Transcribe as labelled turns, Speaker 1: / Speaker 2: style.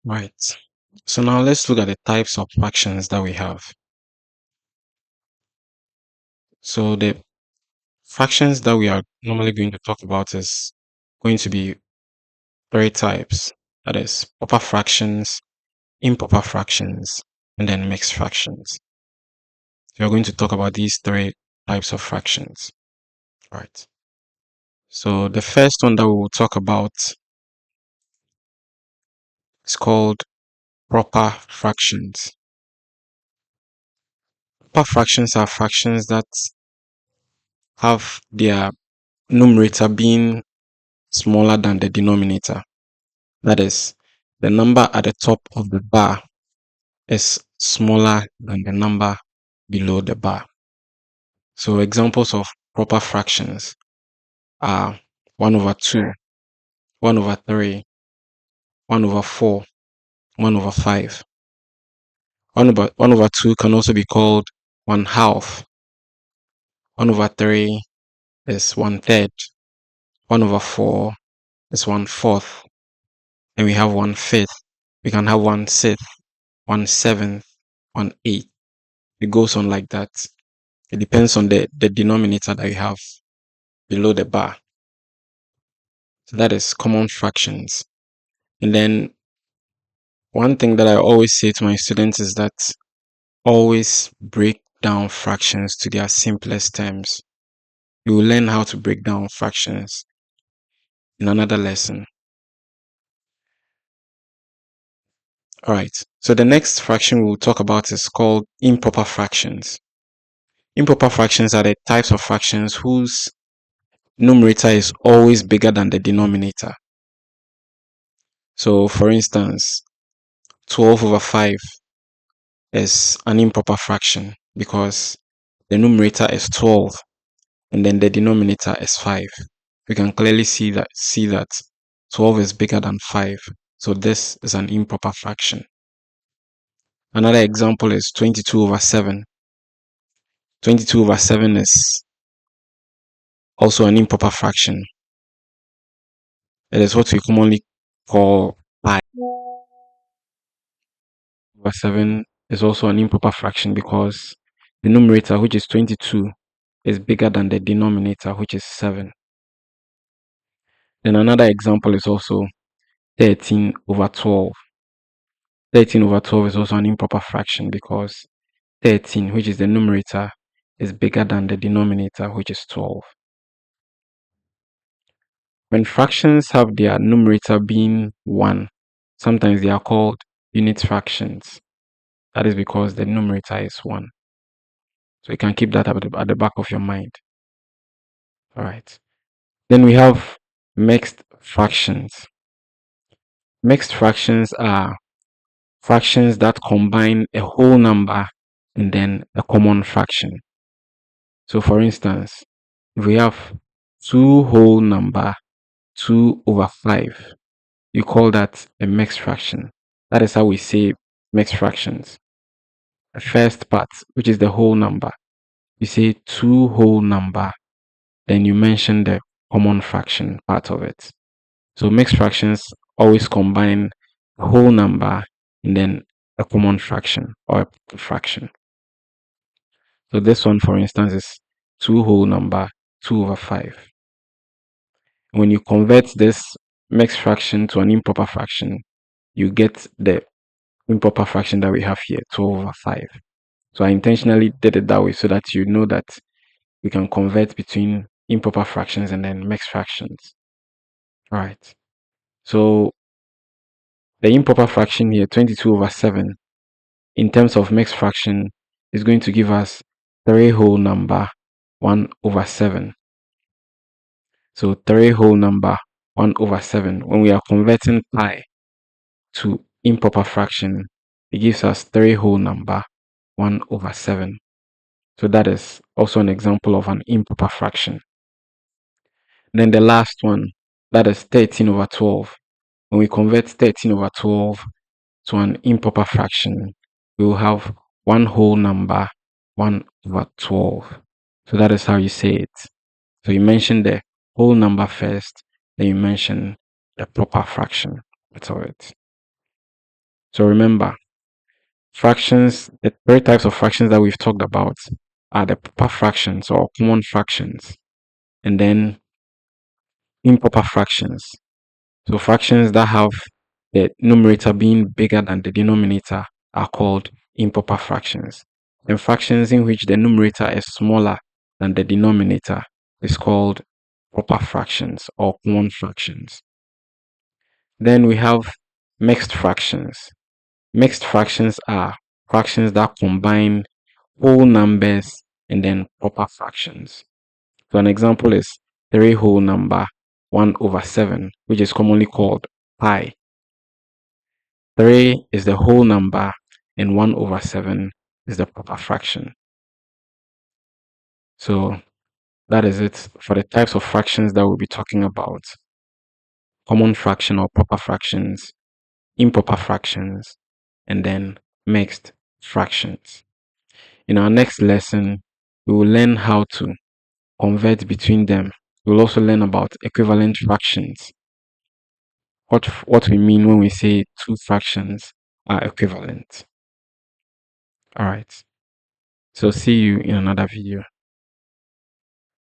Speaker 1: Right. So now let's look at the types of fractions that we have. So the fractions that we are normally going to talk about is going to be three types. That is proper fractions, improper fractions, and then mixed fractions. We are going to talk about these three types of fractions. Right. So the first one that we will talk about is called proper fractions. Proper fractions are fractions that have their numerator being smaller than the denominator. That is, the number at the top of the bar is smaller than the number below the bar. So examples of proper fractions are 1 over 2, 1 over 3, 1 over 4, 1 over 5. 1 over 2 can also be called 1 half. 1 over 3 is 1 third. 1 over 4 is 1 fourth. And we have 1 fifth. We can have 1 sixth, 1 seventh, 1 eighth. It goes on like that. It depends on the denominator that you have below the bar. So that is common fractions. And then one thing that I always say to my students is that always break down fractions to their simplest terms. You will learn how to break down fractions in another lesson. Alright, so the next fraction we'll talk about is called improper fractions. Improper fractions are the types of fractions whose numerator is always bigger than the denominator. So for instance, 12 over 5 is an improper fraction because the numerator is 12 and then the denominator is 5. We can clearly see that 12 is bigger than 5. So this is an improper fraction. Another example is 22 over 7. 22 over 7 is also an improper fraction. It is what we commonly call pi. Over 7 is also an improper fraction because the numerator, which is 22, is bigger than the denominator, which is 7. Then another example is also 13 over 12. 13 over 12 is also an improper fraction because 13, which is the numerator, is bigger than the denominator, which is 12. When fractions have their numerator being 1, sometimes they are called unit fractions. That is because the numerator is 1. So you can keep that at the back of your mind. All right. Then we have mixed fractions. Mixed fractions are fractions that combine a whole number and then a common fraction. So for instance, if we have 2 whole number 2 over 5, you call that a mixed fraction. That is how we say mixed fractions. The first part, which is the whole number, you say 2 whole number, then you mention the common fraction part of it. So mixed fractions always combine a whole number and then a common fraction or a fraction. So this one, for instance, is 2 whole number 2 over 5. When you convert this mixed fraction to an improper fraction, you get the improper fraction that we have here, 12 over 5. So I intentionally did it that way so that you know that we can convert between improper fractions and then mixed fractions. All right. So the improper fraction here, 22 over 7, in terms of mixed fraction, is going to give us 3 whole number 1 over 7. So 3 whole number 1 over 7. When we are converting pi to improper fraction, it gives us 3 whole number 1 over 7. So that is also an example of an improper fraction. Then the last one, that is 13 over 12. When we convert 13 over 12 to an improper fraction, we will have 1 whole number 1 over 12. So that is how you say it. So you mention the whole number first, then you mention the proper fraction. That's all it. So remember, fractions, the three types of fractions that we've talked about are the proper fractions or common fractions, and then improper fractions. So fractions that have the numerator being bigger than the denominator are called improper fractions. And fractions in which the numerator is smaller than the denominator is called proper fractions or common fractions. Then we have mixed fractions. Mixed fractions are fractions that combine whole numbers and then proper fractions. So an example is 3 whole number 1 over 7, which is commonly called pi. 3 is the whole number and 1 over 7 is the proper fraction. So that is it for the types of fractions that we'll be talking about. Common fraction or proper fractions, improper fractions, and then mixed fractions. In our next lesson, we will learn how to convert between them. We'll also learn about equivalent fractions. What we mean when we say two fractions are equivalent. All right. So see you in another video.